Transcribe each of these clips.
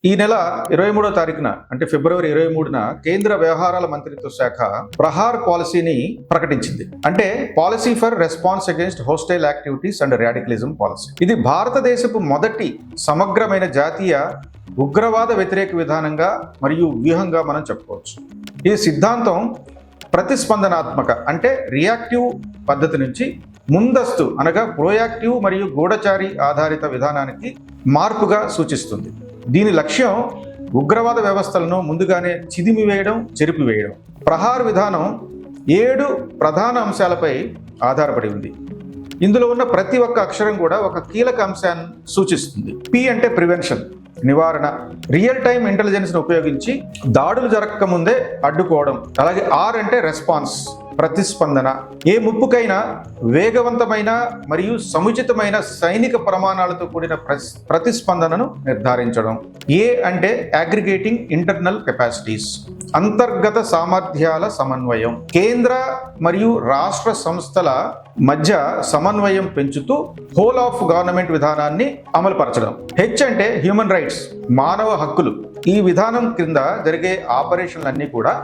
ఈ నెల 23వ తారీఖున అంటే ఫిబ్రవరి 23న కేంద్ర వ్యవహారాల మంత్రిత్వ శాఖ ప్రహార్ పాలసీని ప్రకటించింది. అంటే policy for response against hostile activities and radicalism policy. ఇది భారతదేశపు మొదటి సమగ్రమైన జాతీయ ఉగ్రవాద వ్యతిరేక విధానంగా మరియు వ్యూహంగా మనం చెప్పుకోవచ్చు. ఈ సిద్ధాంతం ప్రతిస్పందనాత్మక అంటే రియాక్టివ్ పద్ధతి నుంచి ముందస్తు అనగా ప్రోయాక్టివ్ మరియు గూఢచారి ఆధారిత విధానానికి మార్పుగా సూచిస్తుంది. దీని లక్ష్యం ఉగ్రవాద వ్యవస్థలను ముందుగానే చిదిమివేయడం, చెరిపివేయడం. ప్రహార్ విధానం 7 ప్రధాన అంశాలపై ఆధారపడి ఉంది. ఇందులో ఉన్న ప్రతి ఒక్క అక్షరం కూడా ఒక కీలక అంశాన్ని సూచిస్తుంది. పి అంటే ప్రివెన్షన్, నివారణ, రియల్ టైమ్ ఇంటెలిజెన్స్ను ఉపయోగించి దాడులు జరగకముందే అడ్డుకోవడం. అలాగే ఆర్ అంటే రెస్పాన్స్, ప్రతిస్పందన, ఏ ముప్పుకైనా వేగవంతమైన మరియు సముచితమైన సైనిక ప్రమాణాలతో కూడిన ప్రతిస్పందనను నిర్ధారించడం. ఏ అంటే అగ్రిగేటింగ్ ఇంటర్నల్ కెపాసిటీస్, అంతర్గత సామర్థ్యాల సమన్వయం, కేంద్ర మరియు రాష్ట్ర సంస్థల మధ్య సమన్వయం పెంచుతూ హోల్ ఆఫ్ గవర్నమెంట్ విధానాన్ని అమలుపరచడం. హెచ్ అంటే హ్యూమన్ రైట్స్, మానవ హక్కులు. ఈ విధానం కింద జరిగే ఆపరేషన్లన్నీ కూడా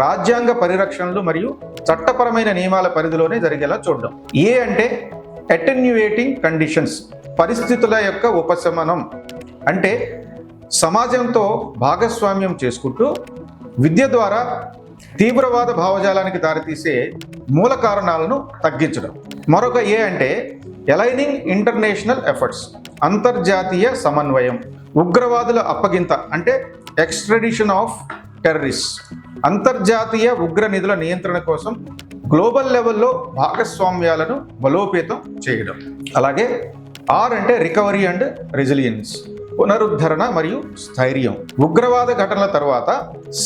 రాజ్యాంగ పరిరక్షణలు మరియు చట్టపరమైన నియమాల పరిధిలోనే జరిగేలా చూడడం. ఏ అంటే అటెన్యుయేటింగ్ కండిషన్స్, పరిస్థితుల యొక్క ఉపశమనం. అంటే సమాజంతో భాగస్వామ్యం చేసుకుంటూ విద్య ద్వారా తీవ్రవాద భావజాలానికి దారితీసే మూల కారణాలను తగ్గించడం. మరొక ఏ అంటే అలైనింగ్ ఇంటర్నేషనల్ ఎఫర్ట్స్, అంతర్జాతీయ సమన్వయం. ఉగ్రవాదుల అప్పగింత అంటే ఎక్స్ట్రడిషన్ ఆఫ్ టెర్రరిస్ట్, అంతర్జాతీయ ఉగ్ర నిధుల నియంత్రణ కోసం గ్లోబల్ లెవెల్లో భాగస్వామ్యాలను బలోపేతం చేయడం. అలాగే ఆర్ అంటే రికవరీ అండ్ రెసిలియన్స్, పునరుద్ధరణ మరియు స్థైర్యం. ఉగ్రవాద ఘటనల తర్వాత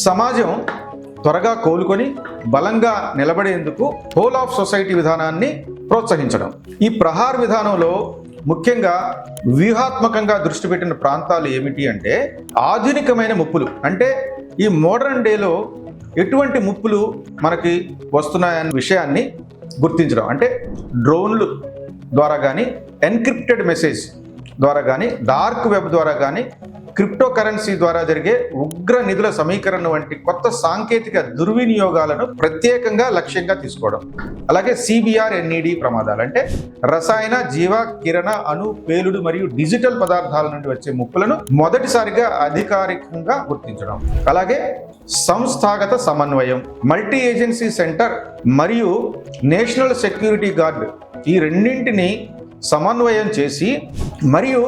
సమాజం త్వరగా కోలుకొని బలంగా నిలబడేందుకు హోల్ ఆఫ్ సొసైటీ విధానాన్ని ప్రోత్సహించడం. ఈ ప్రహార్ విధానంలో ముఖ్యంగా వ్యూహాత్మకంగా దృష్టి పెట్టిన ప్రాంతాలు ఏమిటి అంటే ఆధునికమైన ముప్పులు. అంటే ఈ మోడర్న్ డేలో ఎటువంటి ముప్పులు మనకి వస్తున్నాయన్న విషయాన్ని గుర్తించడం. అంటే డ్రోన్లు ద్వారా కానీ, ఎన్క్రిప్టెడ్ మెసేజ్ ద్వారా కానీ, డార్క్ వెబ్ ద్వారా కానీ, క్రిప్టో కరెన్సీ ద్వారా జరిగే ఉగ్ర నిధుల సమీకరణ వంటి కొత్త సాంకేతిక దుర్వినియోగాలను ప్రత్యేకంగా లక్ష్యంగా తీసుకోవడం. అలాగే CBRNED ప్రమాదాలు అంటే రసాయన, జీవ, కిరణ, అణు, పేలుడు మరియు డిజిటల్ పదార్థాల నుండి వచ్చే ముప్పులను మొదటిసారిగా అధికారికంగా గుర్తించడం. అలాగే సంస్థాగత సమన్వయం, మల్టీ ఏజెన్సీ సెంటర్ మరియు నేషనల్ సెక్యూరిటీ గార్డ్, ఈ రెండింటిని సమన్వయం చేసి మరియు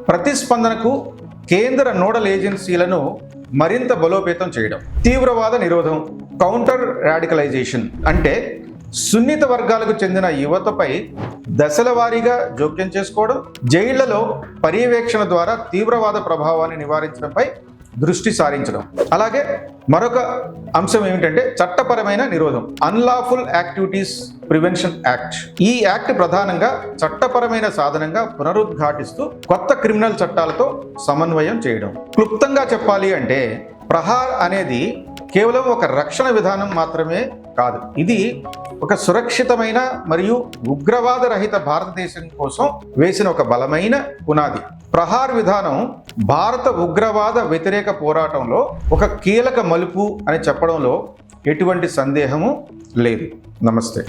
ప్రతిస్పందనకు కేంద్ర నోడల్ ఏజెన్సీలను మరింత బలోపేతం చేయడం. తీవ్రవాద నిరోధం, కౌంటర్ రాడికలైజేషన్ అంటే సున్నిత వర్గాలకు చెందిన యువతపై దశల వారీగా జోక్యం చేసుకోవడం, జైళ్లలో పర్యవేక్షణ ద్వారా తీవ్రవాద ప్రభావాన్ని నివారించడంపై దృష్టి సారించడం. అలాగే మరొక అంశం ఏమిటంటే చట్టపరమైన నిరోధం, అన్లాఫుల్ యాక్టివిటీస్ ప్రివెన్షన్ యాక్ట్. ఈ యాక్ట్ ప్రధానంగా చట్టపరమైన సాధనంగా పునరుద్ఘాటిస్తూ కొత్త క్రిమినల్ చట్టాలతో సమన్వయం చేయడం. క్లుప్తంగా చెప్పాలి అంటే ప్రహార్ అనేది కేవలం ఒక రక్షణ విధానం మాత్రమే కాదు, ఇది ఒక సురక్షితమైన మరియు ఉగ్రవాద రహిత భారతదేశం కోసం వేసిన ఒక బలమైన పునాది. ప్రహార్ విధానం భారత ఉగ్రవాద వ్యతిరేక పోరాటంలో ఒక కీలక మలుపు అని చెప్పడంలో ఎటువంటి సందేహము లేదు. నమస్తే.